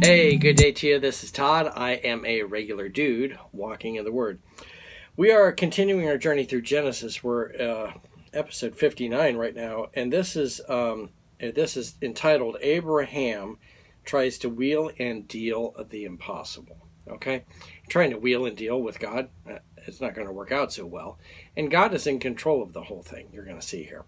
Hey, good day to you. This is Todd. I am a regular dude walking in the Word. We are continuing our journey through Genesis. We're episode 59 right now, and this is entitled "Abraham Tries to Wheel and Deal the Impossible." Okay, trying to wheel and deal with God, it's not going to work out so well, and God is in control of the whole thing. You're going to see here.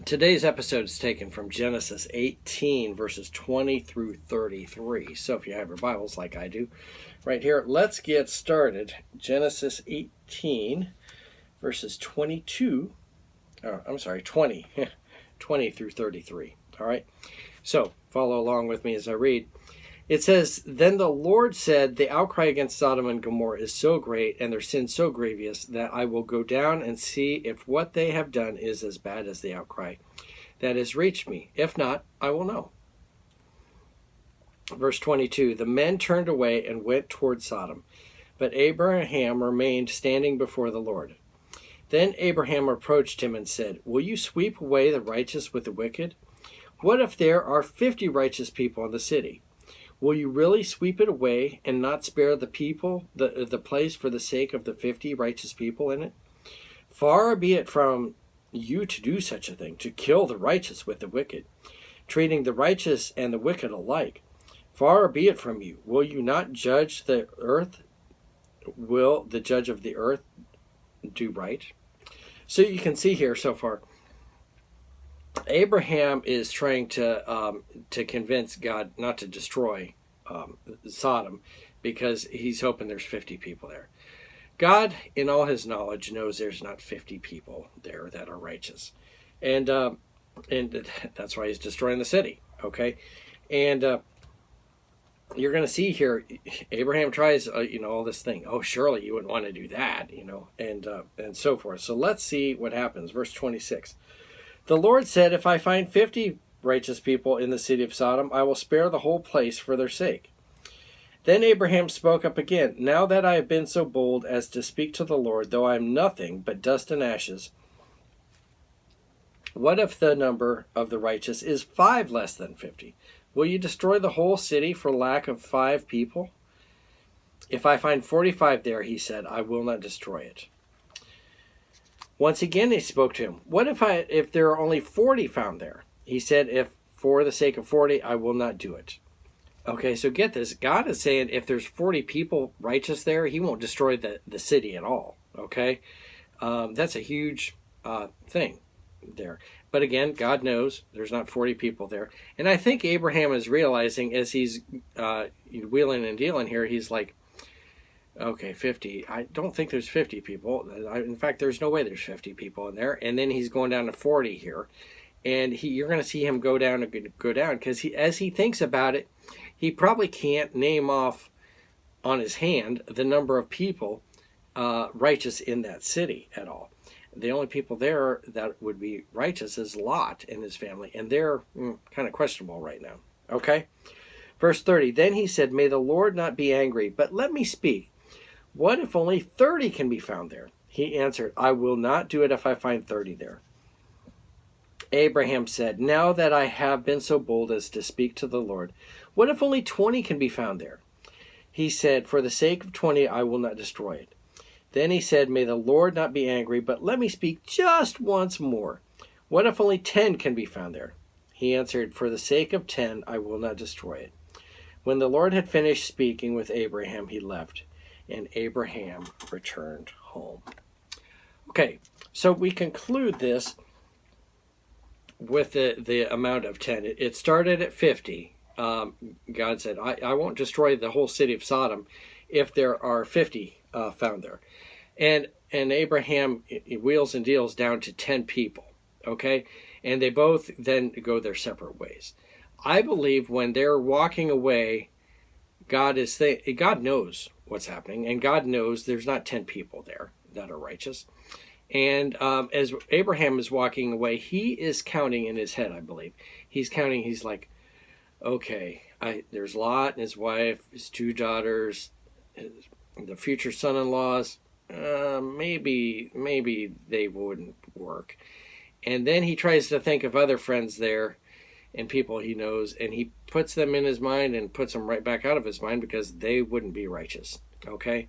Today's episode is taken from Genesis 18, verses 20 through 33. So if you have your Bibles like I do, right here, let's get started. Genesis 18, verses 20 through 33. All right, so follow along with me as I read. It says, "Then the Lord said, the outcry against Sodom and Gomorrah is so great and their sin so grievous that I will go down and see if what they have done is as bad as the outcry that has reached me. If not, I will know." Verse 22, "The men turned away and went toward Sodom, but Abraham remained standing before the Lord. Then Abraham approached him and said, 'Will you sweep away the righteous with the wicked? What if there are 50 righteous people in the city? Will you really sweep it away and not spare the people, the place for the sake of the 50 righteous people in it? Far be it from you to do such a thing, to kill the righteous with the wicked, treating the righteous and the wicked alike. Far be it from you. Will you not judge the earth? Will the judge of the earth do right?'" So you can see here so far, Abraham is trying to convince God not to destroy Sodom because he's hoping there's 50 people there. God, in all his knowledge, knows there's not 50 people there that are righteous, and that's why he's destroying the city. Okay, and you're going to see here, Abraham tries, all this thing. Oh, surely you wouldn't want to do that, and so forth. So let's see what happens. Verse 26. "The Lord said, if I find 50 righteous people in the city of Sodom, I will spare the whole place for their sake." Then Abraham spoke up again, "Now that I have been so bold as to speak to the Lord, though I am nothing but dust and ashes, what if the number of the righteous is 5 less than 50? Will you destroy the whole city for lack of 5 people? If I find 45 there," he said, "I will not destroy it." Once again he spoke to him. "What if there are only 40 found there?" He said, "If for the sake of 40, I will not do it." Okay, so get this. God is saying if there's 40 people righteous there, he won't destroy the city at all. Okay, that's a huge thing there. But again, God knows there's not 40 people there. And I think Abraham is realizing as he's wheeling and dealing here, he's like, okay, 50. I don't think there's 50 people. In fact, there's no way there's 50 people in there. And then he's going down to 40 here. And you're going to see him go down because as he thinks about it, he probably can't name off on his hand the number of people righteous in that city at all. The only people there that would be righteous is Lot and his family, and they're kind of questionable right now. Okay? Verse 30, "Then he said, 'May the Lord not be angry, but let me speak. What if only 30 can be found there?' He answered, 'I will not do it if I find 30 there.' Abraham said, 'Now that I have been so bold as to speak to the Lord, what if only 20 can be found there?' He said, 'For the sake of 20, I will not destroy it.' Then he said, 'May the Lord not be angry, but let me speak just once more. What if only 10 can be found there?' He answered, 'For the sake of 10, I will not destroy it.' When the Lord had finished speaking with Abraham, he left, and Abraham returned home." Okay, so we conclude this with the amount of 10. It started at 50. God said, I won't destroy the whole city of Sodom if there are 50 found there. And Abraham wheels and deals down to 10 people, okay? And they both then go their separate ways. I believe when they're walking away, God knows what's happening, and God knows there's not 10 people there that are righteous. And as Abraham is walking away, he is counting in his head, I believe. He's counting, he's like, okay, there's Lot and his wife, his 2 daughters, the future son-in-laws. Maybe they wouldn't work. And then he tries to think of other friends there, and people he knows, and he puts them in his mind and puts them right back out of his mind because they wouldn't be righteous. Okay,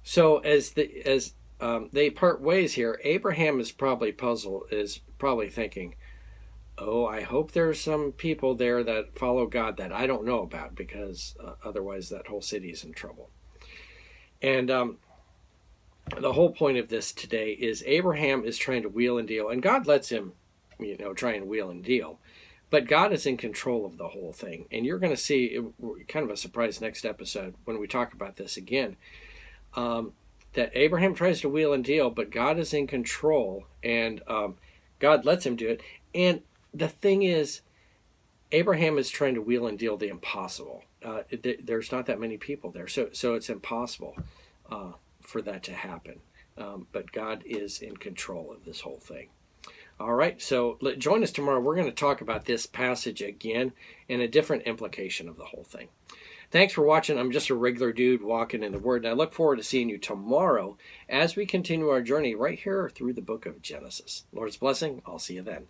so as they part ways here, Abraham is probably puzzled, is probably thinking, oh, I hope there's some people there that follow God that I don't know about, because otherwise that whole city is in trouble. And the whole point of this today is Abraham is trying to wheel and deal, and God lets him, try and wheel and deal. But God is in control of the whole thing. And you're going to see kind of a surprise next episode when we talk about this again, that Abraham tries to wheel and deal, but God is in control, and God lets him do it. And the thing is, Abraham is trying to wheel and deal the impossible. There's not that many people there, so it's impossible for that to happen. But God is in control of this whole thing. All right, so join us tomorrow. We're going to talk about this passage again and a different implication of the whole thing. Thanks for watching. I'm just a regular dude walking in the Word, and I look forward to seeing you tomorrow as we continue our journey right here through the book of Genesis. Lord's blessing. I'll see you then.